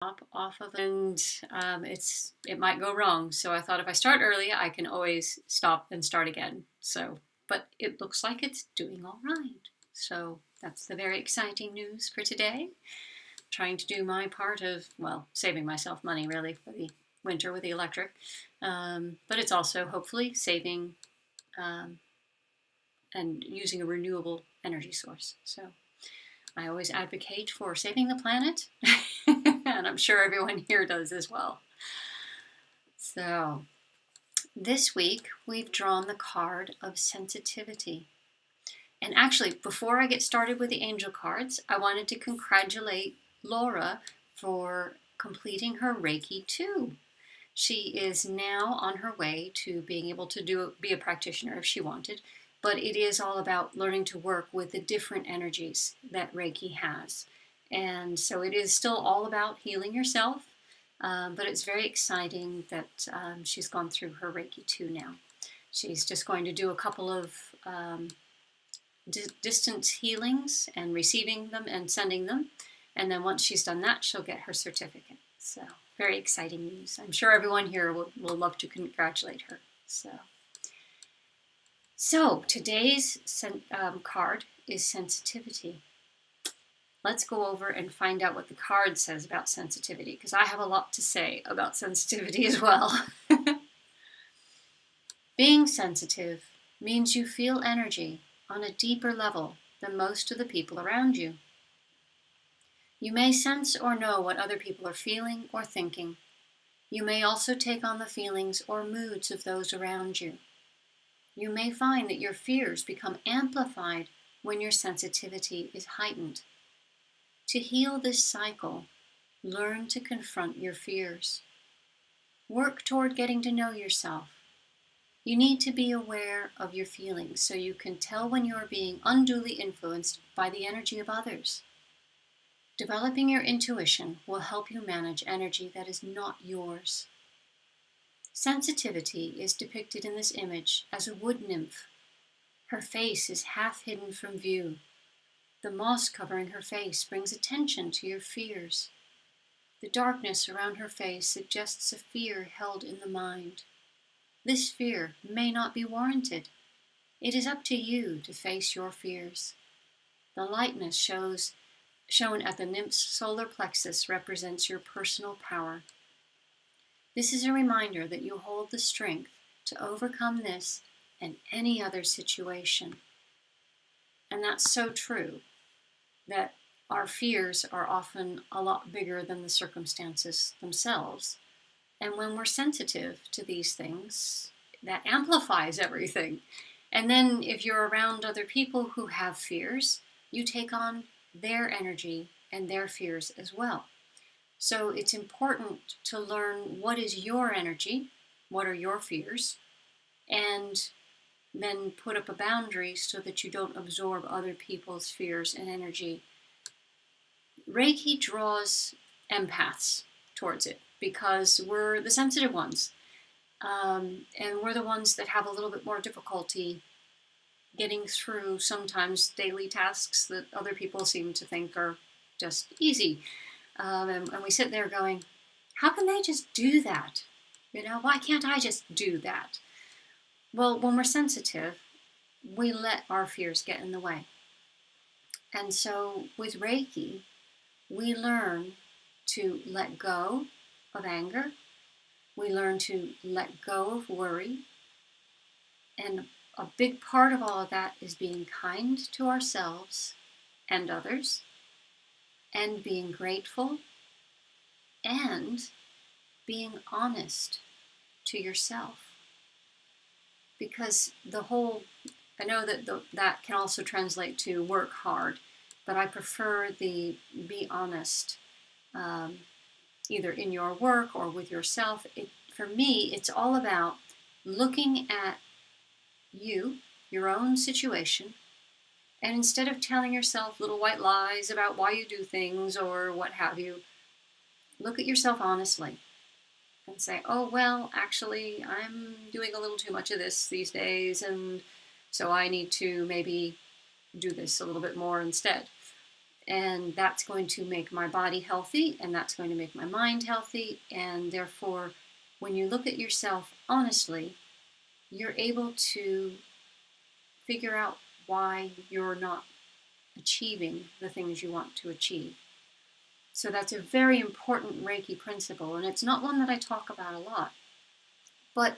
off of, and it might go wrong. So I thought if I start early, I can always stop and start again. But it looks like it's doing all right. So that's the very exciting news for today. Trying to do my part of, well, saving myself money really for the winter with the electric, but it's also hopefully saving um, and using a renewable energy source. So I always advocate for saving the planet, and I'm sure everyone here does as well. So this week we've drawn the card of sensitivity. And actually, before I get started with the angel cards, I wanted to congratulate Laura for completing her Reiki 2. She is now on her way to being able to be a practitioner if she wanted, but it is all about learning to work with the different energies that Reiki has. And so it is still all about healing yourself, but it's very exciting that she's gone through her Reiki 2 now. She's just going to do a couple of distance healings and receiving them and sending them. And then once she's done that, she'll get her certificate. So very exciting news. I'm sure everyone here will love to congratulate her. So today's card is sensitivity. Let's go over and find out what the card says about sensitivity, because I have a lot to say about sensitivity as well. Being sensitive means you feel energy on a deeper level than most of the people around you. You may sense or know what other people are feeling or thinking. You may also take on the feelings or moods of those around you. You may find that your fears become amplified when your sensitivity is heightened. To heal this cycle, learn to confront your fears. Work toward getting to know yourself. You need to be aware of your feelings so you can tell when you are being unduly influenced by the energy of others. Developing your intuition will help you manage energy that is not yours. Sensitivity is depicted in this image as a wood nymph. Her face is half hidden from view. The moss covering her face brings attention to your fears. The darkness around her face suggests a fear held in the mind. This fear may not be warranted. It is up to you to face your fears. The lightness shown at the nymph's solar plexus represents your personal power. This is a reminder that you hold the strength to overcome this and any other situation. And that's so true, that our fears are often a lot bigger than the circumstances themselves. And when we're sensitive to these things, that amplifies everything. And then if you're around other people who have fears, you take on their energy and their fears as well. So it's important to learn what is your energy, what are your fears, and then put up a boundary so that you don't absorb other people's fears and energy. Reiki draws empaths towards it because we're the sensitive ones, and we're the ones that have a little bit more difficulty getting through sometimes daily tasks that other people seem to think are just easy. And we sit there going, how can they just do that? Why can't I just do that? Well, when we're sensitive, we let our fears get in the way. And so with Reiki, we learn to let go of anger. We learn to let go of worry. And a big part of all of that is being kind to ourselves and others, and being grateful, and being honest to yourself. Because I know that can also translate to work hard, but I prefer the be honest, either in your work or with yourself. For me, it's all about looking at your own situation, and instead of telling yourself little white lies about why you do things or what have you, look at yourself honestly and say, oh, well, actually, I'm doing a little too much of this these days, and so I need to maybe do this a little bit more instead. And that's going to make my body healthy, and that's going to make my mind healthy. And therefore, when you look at yourself honestly, you're able to figure out why you're not achieving the things you want to achieve. So that's a very important Reiki principle, and it's not one that I talk about a lot. But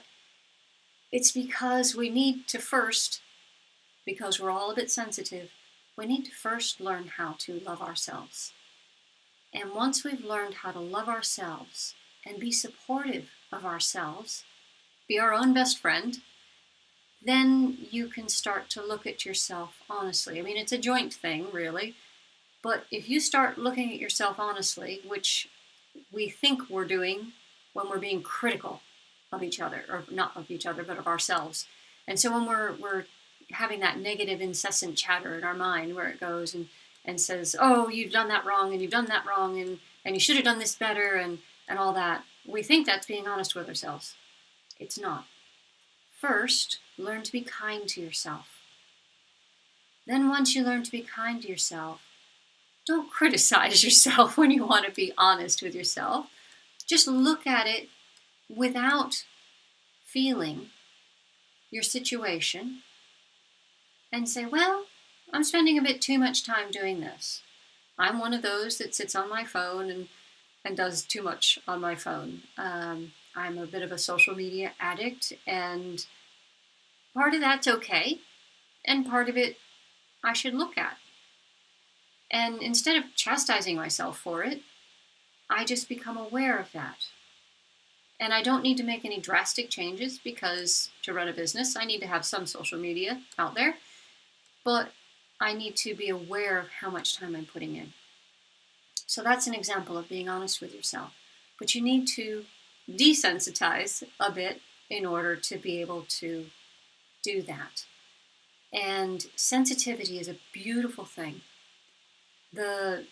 it's because we need to first, because we're all a bit sensitive, we need to first learn how to love ourselves. And once we've learned how to love ourselves and be supportive of ourselves, be our own best friend, then you can start to look at yourself honestly. I mean, it's a joint thing, really. But if you start looking at yourself honestly, which we think we're doing when we're being critical of each other, or not of each other, but of ourselves. And so when we're having that negative incessant chatter in our mind where it goes and says, oh, you've done that wrong, and you've done that wrong, and you should have done this better, and all that, we think that's being honest with ourselves. It's not. First, learn to be kind to yourself. Then once you learn to be kind to yourself, don't criticize yourself when you want to be honest with yourself. Just look at it without feeling your situation and say, well, I'm spending a bit too much time doing this. I'm one of those that sits on my phone and does too much on my phone. I'm a bit of a social media addict, and part of that's okay, and part of it I should look at. And instead of chastising myself for it, I just become aware of that. And I don't need to make any drastic changes, because to run a business, I need to have some social media out there. But I need to be aware of how much time I'm putting in. So that's an example of being honest with yourself. But you need to desensitize a bit in order to be able to do that. And sensitivity is a beautiful thing.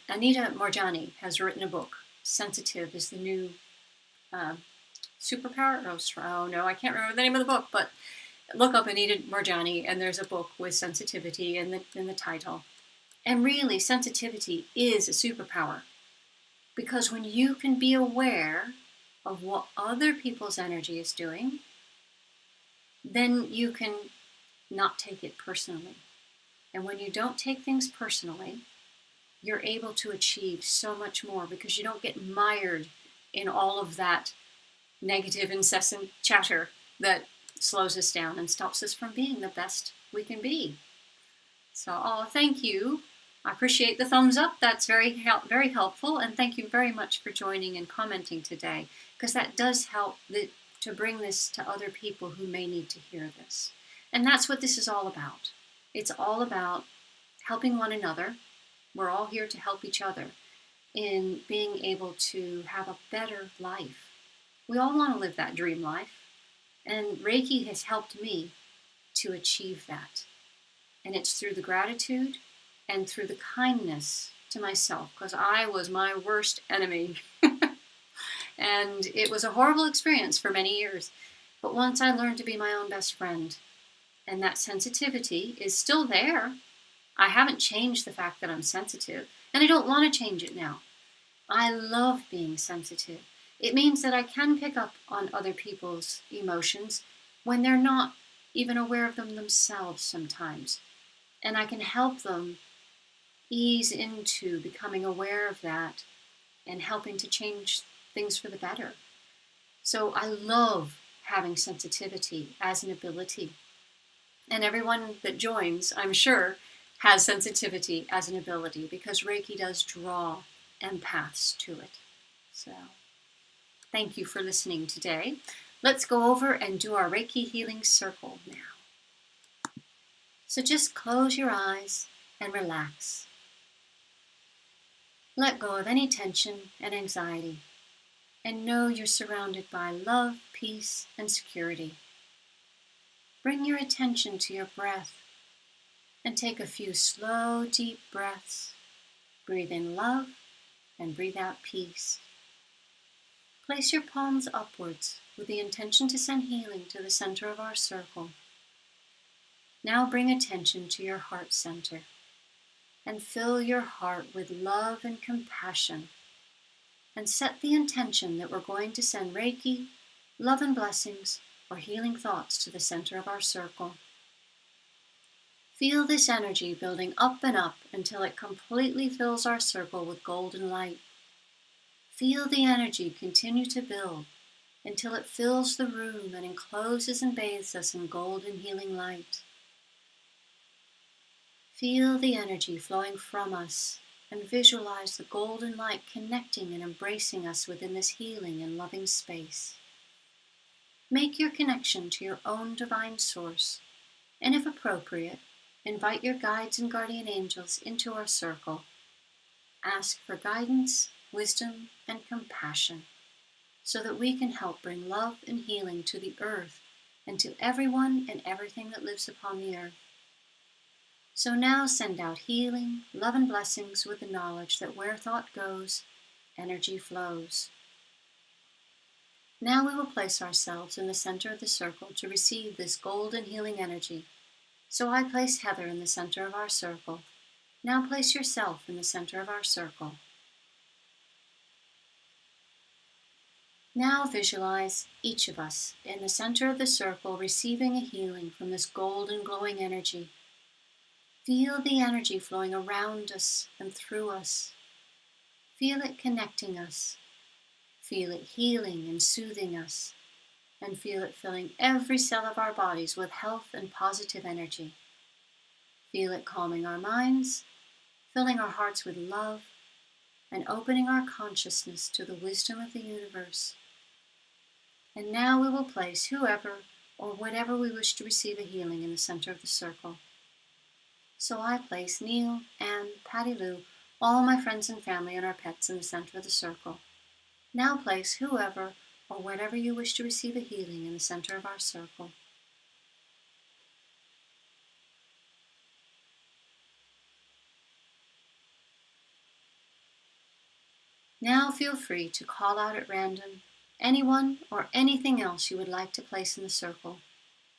Anita Morjani has written a book, Sensitive is the New Superpower. Oh no, I can't remember the name of the book, but look up Anita Morjani, and there's a book with sensitivity in the title. And really, sensitivity is a superpower, because when you can be aware of what other people's energy is doing, then you can not take it personally. And when you don't take things personally, you're able to achieve so much more, because you don't get mired in all of that negative, incessant chatter that slows us down and stops us from being the best we can be. So, thank you. I appreciate the thumbs up. That's very helpful. And thank you very much for joining and commenting today, because that does help to bring this to other people who may need to hear this. And that's what this is all about. It's all about helping one another. We're all here to help each other in being able to have a better life. We all want to live that dream life. And Reiki has helped me to achieve that. And it's through the gratitude and through the kindness to myself, because I was my worst enemy. And it was a horrible experience for many years. But once I learned to be my own best friend, and that sensitivity is still there. I haven't changed the fact that I'm sensitive, and I don't want to change it now. I love being sensitive. It means that I can pick up on other people's emotions when they're not even aware of them themselves sometimes. And I can help them ease into becoming aware of that and helping to change things for the better. So I love having sensitivity as an ability. And everyone that joins, I'm sure, has sensitivity as an ability, because Reiki does draw empaths to it. So thank you for listening today. Let's go over and do our Reiki Healing Circle now. So just close your eyes and relax. Let go of any tension and anxiety, and know you're surrounded by love, peace, and security. Bring your attention to your breath and take a few slow, deep breaths. Breathe in love and breathe out peace. Place your palms upwards with the intention to send healing to the center of our circle. Now bring attention to your heart center. and fill your heart with love and compassion. And set the intention that we're going to send Reiki, love and blessings, or healing thoughts to the center of our circle. Feel this energy building up and up until it completely fills our circle with golden light. Feel the energy continue to build until it fills the room and encloses and bathes us in golden healing light. Feel the energy flowing from us and visualize the golden light connecting and embracing us within this healing and loving space. Make your connection to your own divine source, and if appropriate, invite your guides and guardian angels into our circle. Ask for guidance, wisdom, and compassion so that we can help bring love and healing to the earth and to everyone and everything that lives upon the earth. So now send out healing, love, and blessings with the knowledge that where thought goes, energy flows. Now we will place ourselves in the center of the circle to receive this golden healing energy. So I place Heather in the center of our circle. Now place yourself in the center of our circle. Now visualize each of us in the center of the circle receiving a healing from this golden glowing energy. Feel the energy flowing around us and through us. Feel it connecting us. Feel it healing and soothing us. And feel it filling every cell of our bodies with health and positive energy. Feel it calming our minds, filling our hearts with love, and opening our consciousness to the wisdom of the universe. And now we will place whoever or whatever we wish to receive a healing in the center of the circle. So I place Neil, Anne, Patty Lou, all my friends and family and our pets in the center of the circle. Now place whoever or whatever you wish to receive a healing in the center of our circle. Now feel free to call out at random anyone or anything else you would like to place in the circle.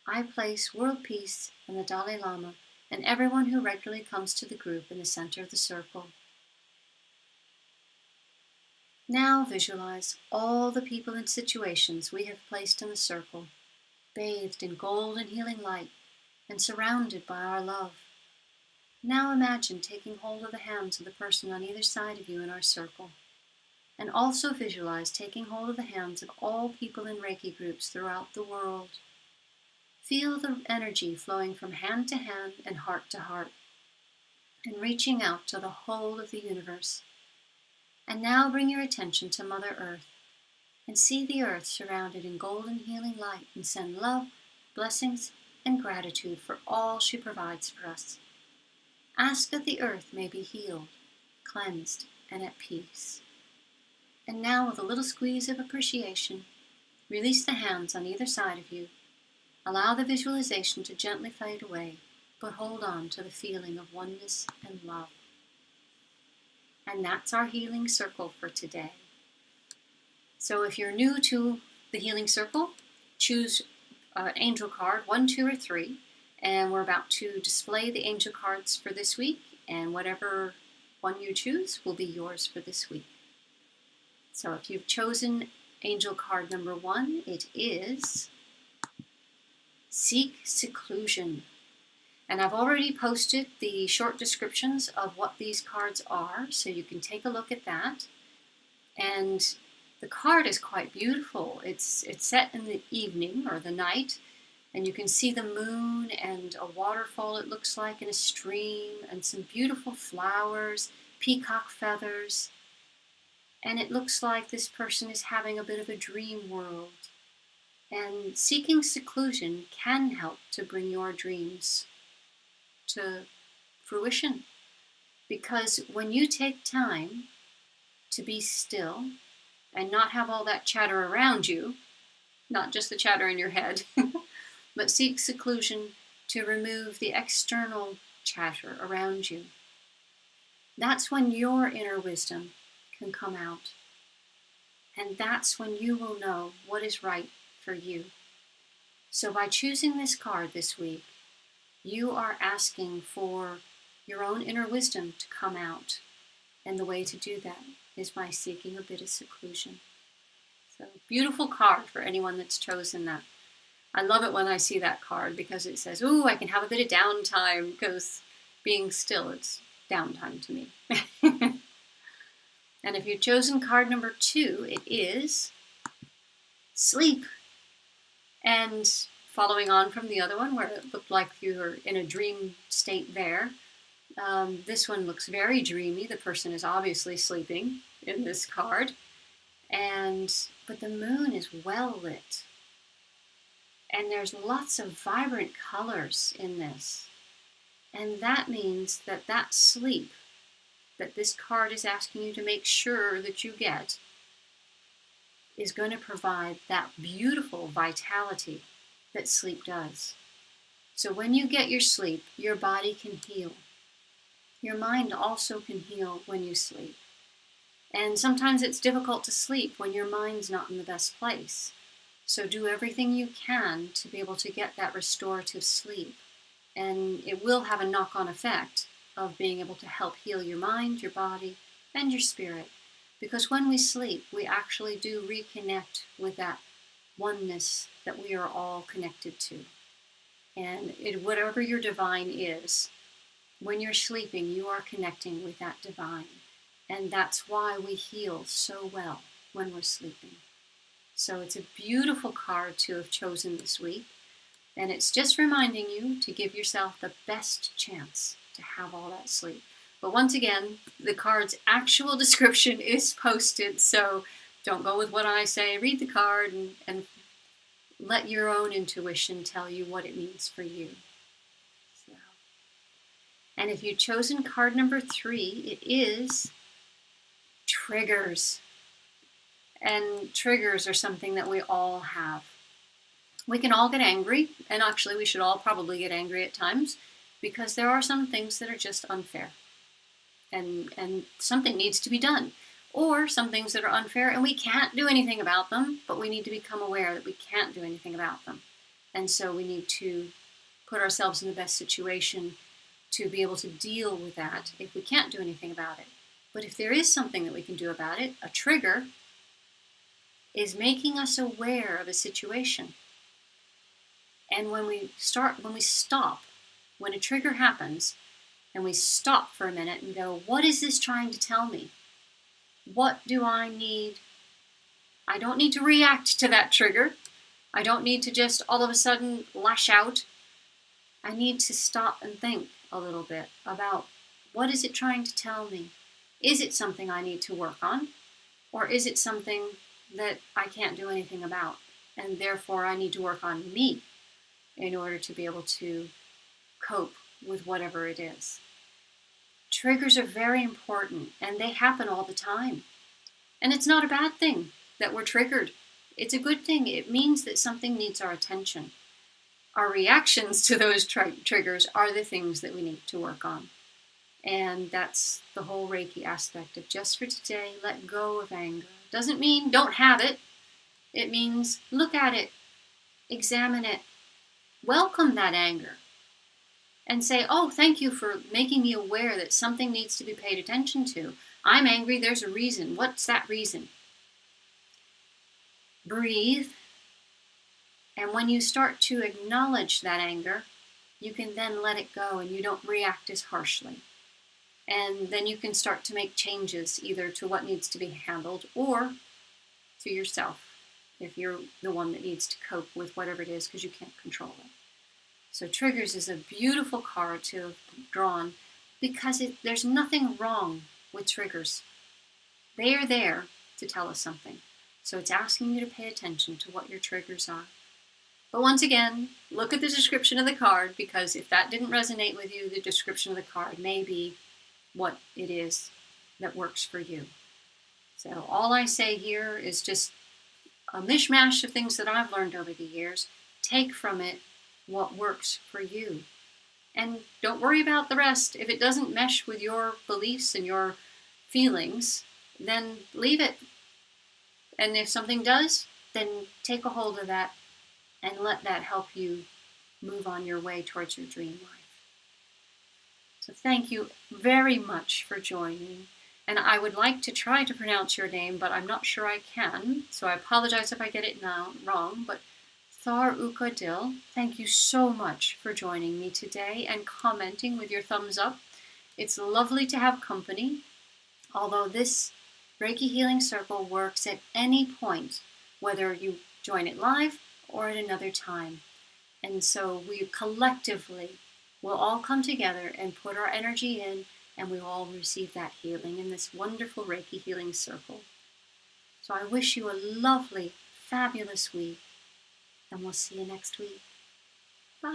I place world peace and the Dalai Lama and everyone who regularly comes to the group in the center of the circle. Now visualize all the people and situations we have placed in the circle, bathed in golden healing light and surrounded by our love. Now imagine taking hold of the hands of the person on either side of you in our circle. And also visualize taking hold of the hands of all people in Reiki groups throughout the world. Feel the energy flowing from hand to hand and heart to heart, and reaching out to the whole of the universe. And now bring your attention to Mother Earth, and see the earth surrounded in golden healing light, and send love, blessings, and gratitude for all she provides for us. Ask that the earth may be healed, cleansed, and at peace. And now, with a little squeeze of appreciation, release the hands on either side of you. Allow the visualization to gently fade away, but hold on to the feeling of oneness and love. And that's our healing circle for today. So if you're new to the healing circle, choose angel card 1, 2, or 3, and we're about to display the angel cards for this week, and whatever one you choose will be yours for this week. So if you've chosen angel card number 1, it is Seek Seclusion. And I've already posted the short descriptions of what these cards are, so you can take a look at that. And the card is quite beautiful. It's set in the evening or the night, and you can see the moon and a waterfall, it looks like, and a stream, and some beautiful flowers, peacock feathers. And it looks like this person is having a bit of a dream world. And seeking seclusion can help to bring your dreams to fruition. Because when you take time to be still and not have all that chatter around you, not just the chatter in your head, but seek seclusion to remove the external chatter around you, that's when your inner wisdom can come out. And that's when you will know what is right for you. So by choosing this card this week, you are asking for your own inner wisdom to come out. And the way to do that is by seeking a bit of seclusion. So, beautiful card for anyone that's chosen that. I love it when I see that card because it says, ooh, I can have a bit of downtime, because being still, it's downtime to me. And if you've chosen card number 2, it is sleep. And following on from the other one where it looked like you were in a dream state there, this one looks very dreamy. The person is obviously sleeping in this card. But the moon is well lit. And there's lots of vibrant colors in this. And that means that that sleep that this card is asking you to make sure that you get is going to provide that beautiful vitality that sleep does. So when you get your sleep, your body can heal. Your mind also can heal when you sleep. And sometimes it's difficult to sleep when your mind's not in the best place. So do everything you can to be able to get that restorative sleep. And it will have a knock-on effect of being able to help heal your mind, your body, and your spirit. Because when we sleep, we actually do reconnect with that oneness that we are all connected to. And whatever your divine is, when you're sleeping, you are connecting with that divine. And that's why we heal so well when we're sleeping. So it's a beautiful card to have chosen this week. And it's just reminding you to give yourself the best chance to have all that sleep. But once again, the card's actual description is posted, so don't go with what I say. Read the card and let your own intuition tell you what it means for you. So. And if you've chosen card number 3, it is triggers. And triggers are something that we all have. We can all get angry, and actually we should all probably get angry at times, because there are some things that are just unfair. And something needs to be done. Or some things that are unfair and we can't do anything about them, but we need to become aware that we can't do anything about them. And so we need to put ourselves in the best situation to be able to deal with that if we can't do anything about it. But if there is something that we can do about it, a trigger is making us aware of a situation. And when we stop, when a trigger happens, and we stop for a minute and go, what is this trying to tell me? What do I need? I don't need to react to that trigger. I don't need to just all of a sudden lash out. I need to stop and think a little bit about what is it trying to tell me? Is it something I need to work on? Or is it something that I can't do anything about? And therefore I need to work on me in order to be able to cope with whatever it is. Triggers are very important, and they happen all the time. And it's not a bad thing that we're triggered. It's a good thing. It means that something needs our attention. Our reactions to those triggers are the things that we need to work on. And that's the whole Reiki aspect of just for today, let go of anger. Doesn't mean don't have it. It means look at it, examine it, welcome that anger. And say, oh, thank you for making me aware that something needs to be paid attention to. I'm angry, there's a reason. What's that reason? Breathe. And when you start to acknowledge that anger, you can then let it go and you don't react as harshly. And then you can start to make changes either to what needs to be handled or to yourself if you're the one that needs to cope with whatever it is because you can't control it. So triggers is a beautiful card to have drawn because there's nothing wrong with triggers. They are there to tell us something. So it's asking you to pay attention to what your triggers are. But once again, look at the description of the card, because if that didn't resonate with you, the description of the card may be what it is that works for you. So all I say here is just a mishmash of things that I've learned over the years. Take from it what works for you. And don't worry about the rest. If it doesn't mesh with your beliefs and your feelings, then leave it. And if something does, then take a hold of that and let that help you move on your way towards your dream life. So thank you very much for joining. And I would like to try to pronounce your name, but I'm not sure I can. So I apologize if I get it now wrong. But Thar Ukadil, thank you so much for joining me today and commenting with your thumbs up. It's lovely to have company, although this Reiki Healing Circle works at any point, whether you join it live or at another time. And so we collectively will all come together and put our energy in, and we will all receive that healing in this wonderful Reiki Healing Circle. So I wish you a lovely, fabulous week, and we'll see you next week.